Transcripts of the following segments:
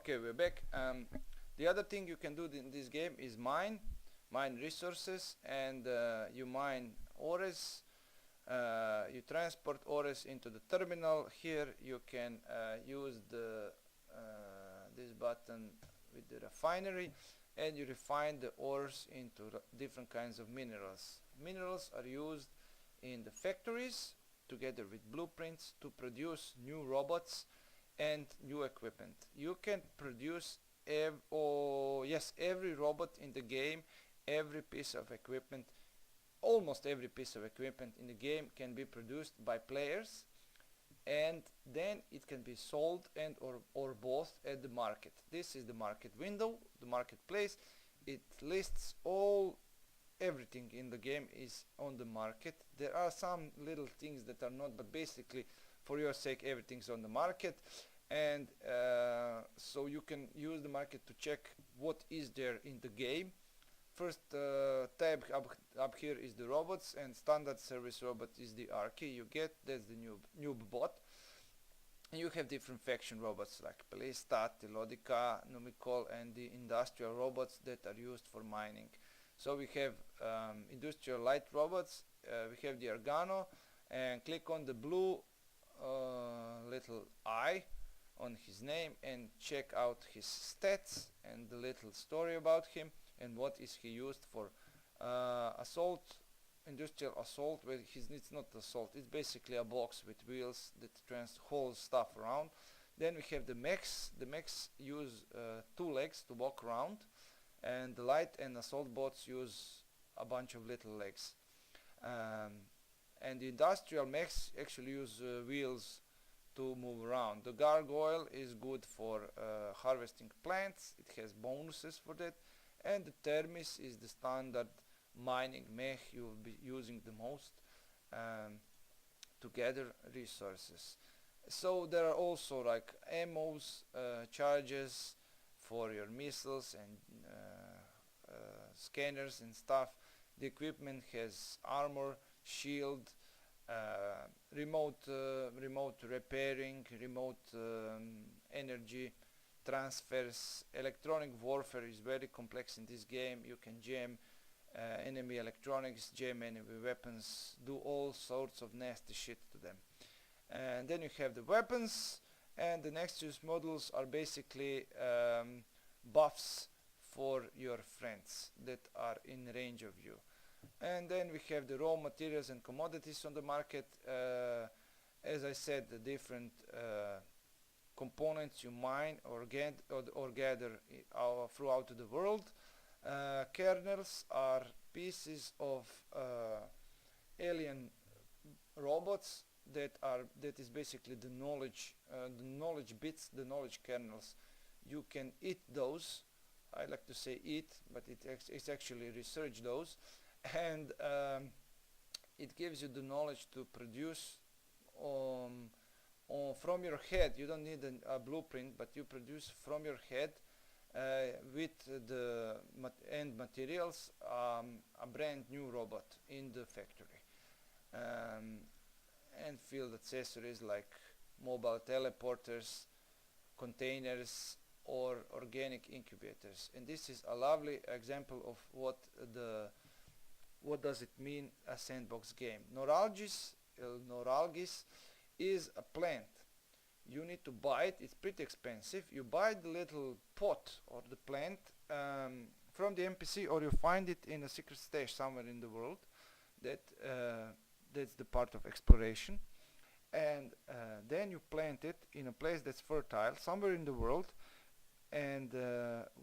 Okay, we're back. The other thing you can do in this game is mine resources, and you mine ores. You transport ores into the terminal. Here you can use the this button with the refinery, and you refine the ores into different kinds of minerals. Minerals are used in the factories together with blueprints to produce new robots and new equipment. You can produce every robot in the game, every piece of equipment, almost every piece of equipment in the game can be produced by players, and then it can be sold and or both at the market. This is the market window, the marketplace. It lists everything in the game is on the market. There are some little things that are not, but basically for your sake everything's on the market. And so you can use the market to check what is there in the game. First tab up here is the robots, and standard service robot is the R key you get. That's the noob bot. And you have different faction robots like Pelestat, Telodica, Numicol, and the industrial robots that are used for mining. So we have industrial light robots, we have the Organo, and click on the blue little eye on his name and check out his stats and the little story about him and what is he used for. Assault, industrial assault, well, it's not assault, it's basically a box with wheels that hauls stuff around. Then we have the mechs. The mechs use 2 legs to walk around, and the light and assault bots use a bunch of little legs. And the industrial mechs actually use wheels to move around. The gargoyle is good for harvesting plants. It has bonuses for that. And the Thermis is the standard mining mech you will be using the most to gather resources. So there are also like ammos, charges for your missiles and scanners and stuff. The equipment has armor, shield, remote repairing, remote energy transfers. Electronic warfare is very complex in this game. You can jam enemy electronics, jam enemy weapons, do all sorts of nasty shit to them. And then you have the weapons, and the next use models are basically buffs for your friends that are in range of you. And then we have the raw materials and commodities on the market. As I said, the different components you mine or gather throughout the world. Kernels are pieces of alien robots that is basically the knowledge bits, the knowledge kernels. You can eat those. I like to say eat, but it's actually research those, and it gives you the knowledge to produce from your head. You don't need a blueprint, but you produce from your head with the end materials a brand new robot in the factory. And field accessories like mobile teleporters, containers, or organic incubators. And this is a lovely example of what does it mean a sandbox game. Neuralgis is a plant. You need to buy it. It's pretty expensive. You buy the little pot or the plant from the NPC, or you find it in a secret stash somewhere in the world. That's the part of exploration. And then you plant it in a place that's fertile somewhere in the world, and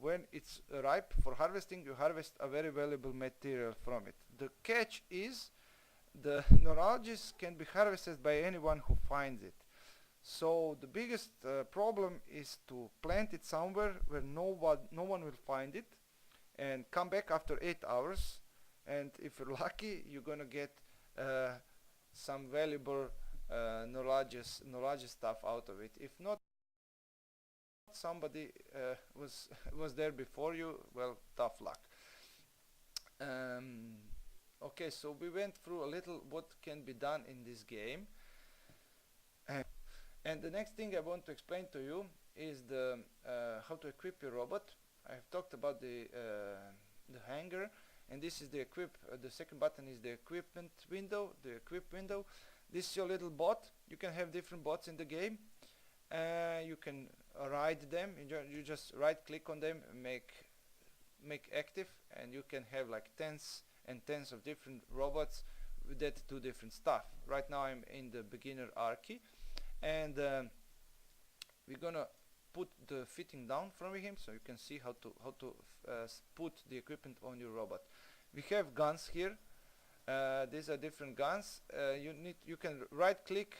when it's ripe for harvesting, you harvest a very valuable material from it. The catch is the neuralgis can be harvested by anyone who finds it. So the biggest problem is to plant it somewhere where no one will find it, and come back after 8 hours, and if you're lucky, you're gonna get some valuable neuralgis stuff out of it. If not, somebody was there before you, well, tough luck. Okay, so we went through a little what can be done in this game, and the next thing I want to explain to you is the how to equip your robot. I have talked about the hanger, and this is the equip. The second button is the equipment window, the equip window. This is your little bot. You can have different bots in the game. You can ride them. You just right click on them and make active, and you can have like tens and tens of different robots that do different stuff. Right now I'm in the beginner archy, and we're gonna put the fitting down from him so you can see how to put the equipment on your robot. We have guns here. These are different guns. You can right click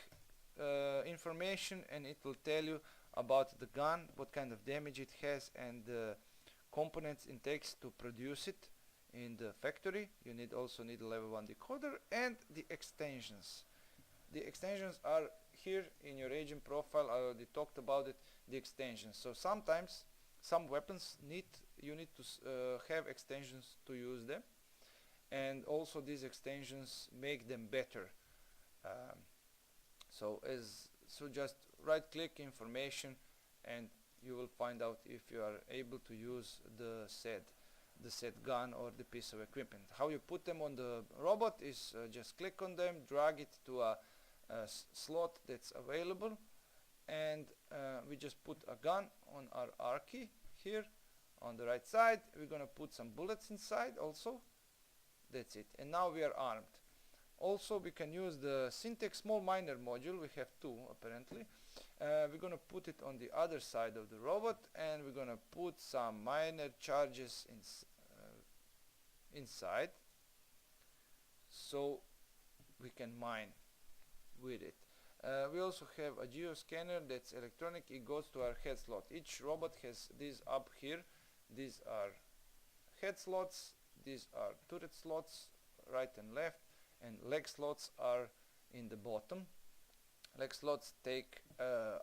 information, and it will tell you about the gun, what kind of damage it has, and the components it takes to produce it in the factory. You also need a level 1 decoder and the extensions. The extensions are here in your agent profile. I already talked about it, the extensions. So sometimes some weapons you need to have extensions to use them, and also these extensions make them better. So just right click information, and you will find out if you are able to use the said gun or the piece of equipment. How you put them on the robot is just click on them, drag it to a slot that's available, and we just put a gun on our archy here on the right side. We're gonna put some bullets inside also. That's it, and now we are armed. Also, we can use the Syntax small miner module. We have two apparently. We're gonna put it on the other side of the robot, and we're gonna put some miner charges inside, so we can mine with it. We also have a geoscanner that's electronic. It goes to our head slot. Each robot has these up here. These are head slots, these are turret slots, right and left, and leg slots are in the bottom. Leg slots take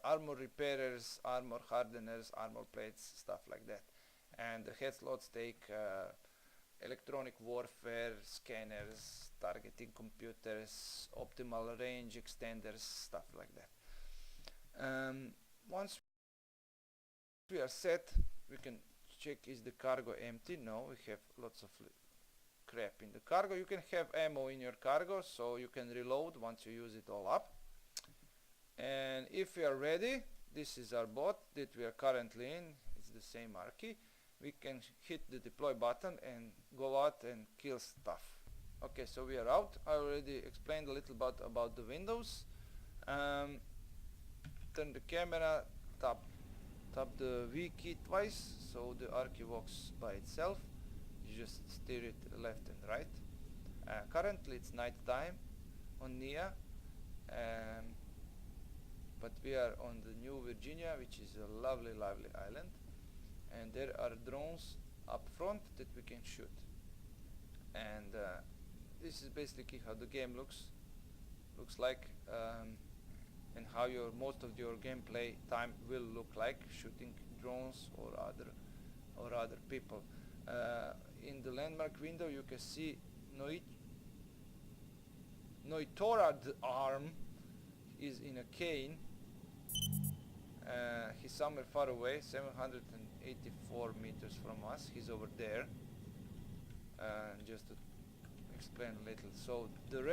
armor repairers, armor hardeners, armor plates, stuff like that. And the head slots take electronic warfare, scanners, targeting computers, optimal range extenders, stuff like that. Once we are set, we can check, is the cargo empty? No, we have lots of crap in the cargo. You can have ammo in your cargo, so you can reload once you use it all up. And if we are ready, this is our bot that we are currently in. It's the same archy. We can hit the deploy button and go out and kill stuff. Okay, so we are out. I already explained a little bit about the windows. Turn the camera, tap the V key twice, so the archy walks by itself. You just steer it left and right. Currently it's night time on Nia, but we are on the New Virginia, which is a lovely island, and there are drones up front that we can shoot. And this is basically how the game looks like, and how most of your gameplay time will look like, shooting drones or other people. In the landmark window you can see Noitorad arm is in a cane. He's somewhere far away, 784 meters from us. He's over there. Just to explain a little, so the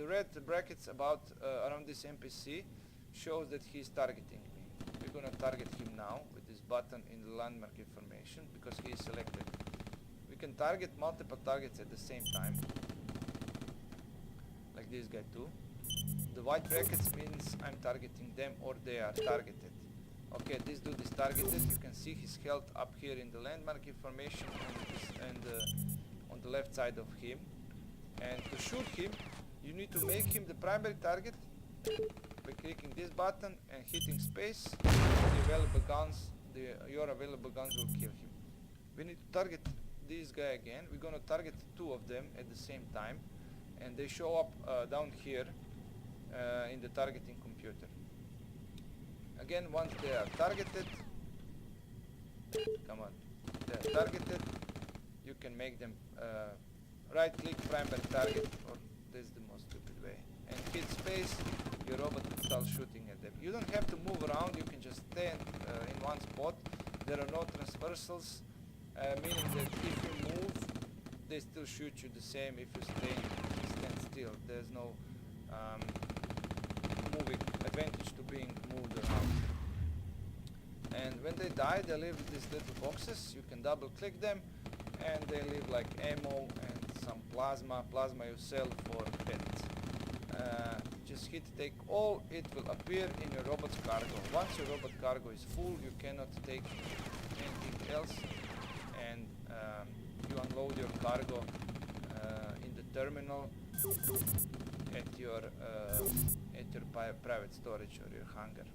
red brackets about around this NPC shows that he's targeting me. We're gonna target him now with this button in the landmark information because he is selected. We can target multiple targets at the same time, like this guy too. The white brackets means I'm targeting them or they are targeted. Okay, this dude is targeted. You can see his health up here in the landmark information and on the left side of him. And to shoot him, you need to make him the primary target by clicking this button and hitting space. Your available guns will kill him. We need to target this guy again. We're gonna target two of them at the same time, and they show up down here in the targeting computer. Again, once they are targeted, come on, they are targeted, you can make them right click primary target, or this is the most stupid way, and hit space. Your robot will start shooting at them. You don't have to move around, you can just stand in one spot There are no transversals, meaning that if you move, they still shoot you the same if you stand still. There's no moving advantage to being moved around. And when they die, they leave these little boxes. You can double click them, and they leave like ammo and some plasma. Plasma you sell for pets. Just hit take all, it will appear in your robot's cargo. Once your robot cargo is full, you cannot take anything else, and you unload your cargo in the terminal at your private storage or your hangar.